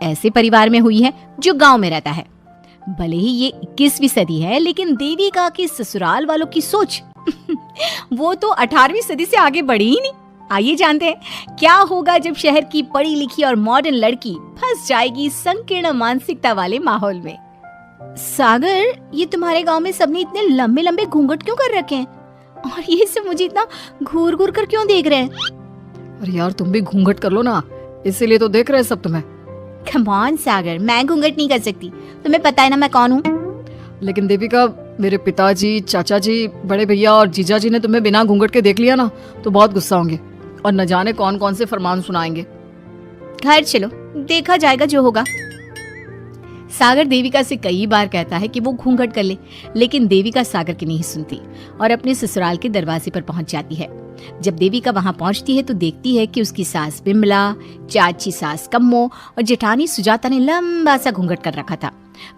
ऐसे परिवार में हुई है जो गांव में रहता है। भले ही ये 21वीं सदी है, लेकिन देविका की ससुराल वालों की सोच वो तो 18वीं सदी से आगे बढ़ी ही नहीं। आइए जानते हैं क्या होगा जब शहर की पढ़ी लिखी और मॉडर्न लड़की फंस जाएगी संकीर्ण मानसिकता वाले माहौल में। सागर, ये तुम्हारे गांव में सबने इतने लंबे लंबे घूंघट क्यों कर रखे हैं? और ये सब मुझे इतना घूर घूर कर क्यों देख रहे हैं? अरे यार, तुम भी घूंघट कर लो ना, इसीलिए तो देख रहे हैं सब तुम्हें। कम ऑन सागर, मैं घूंघट नहीं कर सकती, तुम्हें पता है ना मैं कौन हूँ। लेकिन देविका, मेरे पिताजी, चाचा जी, बड़े भैया और जीजा जी ने तुम्हें बिना घूंघट के देख लिया ना तो बहुत गुस्सा होंगे और न जाने कौन कौन से फरमान सुनाएंगे। घर चलो, देखा जाएगा जो होगा। सागर देविका से कई बार कहता है कि वो घूंघट कर ले, लेकिन देविका सागर की नहीं सुनती और अपने ससुराल के दरवाजे पर पहुंच जाती है। जब देविका वहां पहुंचती है तो देखती है कि उसकी सास बिमला, चाची सास कम्मो और जेठानी सुजाता ने लंबा सा घूंघट कर रखा था,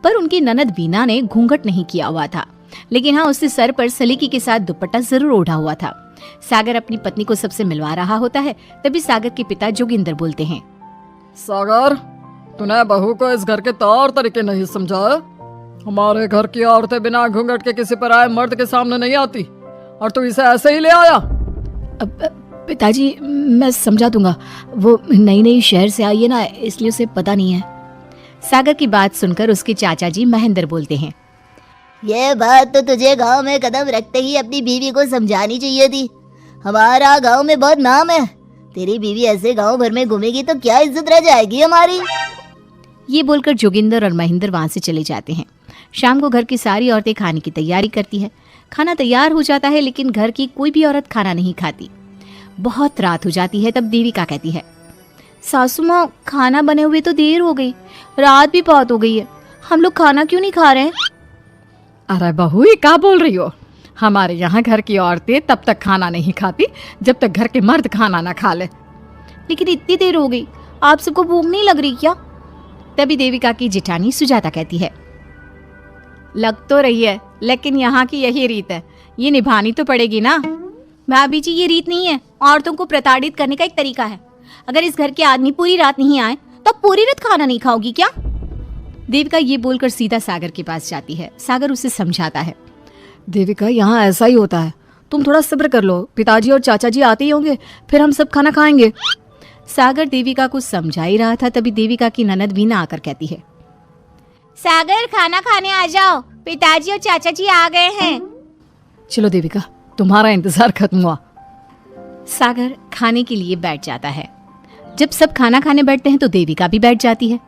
पर उनकी ननद बीना ने घूंघट नहीं किया हुआ था। लेकिन हाँ, उसने सर पर सलीके के साथ दुपट्टा जरूर ओढ़ा हुआ था। सागर अपनी पत्नी को सबसे मिलवा रहा होता है, तभी सागर के पिता जोगिंदर बोलते हैं, सागर, तूने बहू को इस घर के तौर तरीके नहीं समझाया। हमारे घर की औरतें बिना घूंघट के किसी पर आए मर्द के सामने नहीं आती और तू इसे ऐसे ही ले आया। पिताजी, मैं समझा दूंगा, वो नई नई शहर से आई है ना, इसलिए उसे पता नहीं है। सागर की बात सुनकर उसके चाचा जी महेंद्र बोलते हैं, ये बात तो तुझे गांव में कदम रखते ही अपनी बीवी को समझानी चाहिए थी। हमारा गांव में बहुत नाम है, तेरी बीवी ऐसे गांव भर में घूमेगी तो क्या इज्जत रह जाएगी हमारी। ये बोलकर जोगिंदर और महेंद्र वहां से चले जाते हैं। शाम को घर की सारी औरतें खाने की तैयारी करती है। खाना तैयार हो जाता है, लेकिन घर की कोई भी औरत खाना नहीं खाती। बहुत रात हो जाती है, तब देविका कहती है, सासू माँ, खाना बने हुए तो देर हो गई, रात भी बहुत हो गई है, हम लोग खाना क्यों नहीं खा रहे हैं? अरे बहू, ये क्या बोल रही हो? हमारे यहाँ घर की औरतें तब तक खाना नहीं खाती जब तक घर के मर्द खाना ना खा ले। लेकिन इतनी देर हो गई, आप सबको भूख नहीं लग रही क्या? तभी देविका की जेठानी सुजाता कहती है, लग तो रही है, लेकिन यहाँ की यही रीत है, ये निभानी तो पड़ेगी ना। भाभी जी, ये रीत नहीं है, औरतों को प्रताड़ित करने का एक तरीका है। अगर इस घर के आदमी पूरी रात नहीं आए तो पूरी रात खाना नहीं खाओगी क्या? देविका ये बोलकर सीधा सागर के पास जाती है। सागर उसे समझाता है, देविका, यहाँ ऐसा ही होता है, तुम थोड़ा सब्र कर लो, पिताजी और चाचा जी आते ही होंगे, फिर हम सब खाना खाएंगे। सागर देविका को समझा ही रहा था, तभी देविका की ननद बीना आकर कहती है, सागर, खाना खाने आ जाओ, पिताजी और चाचा जी आ गए हैं। चलो देविका, तुम्हारा इंतजार खत्म हुआ। सागर खाने के लिए बैठ जाता है। जब सब खाना खाने बैठते हैं तो देविका भी बैठ जाती है।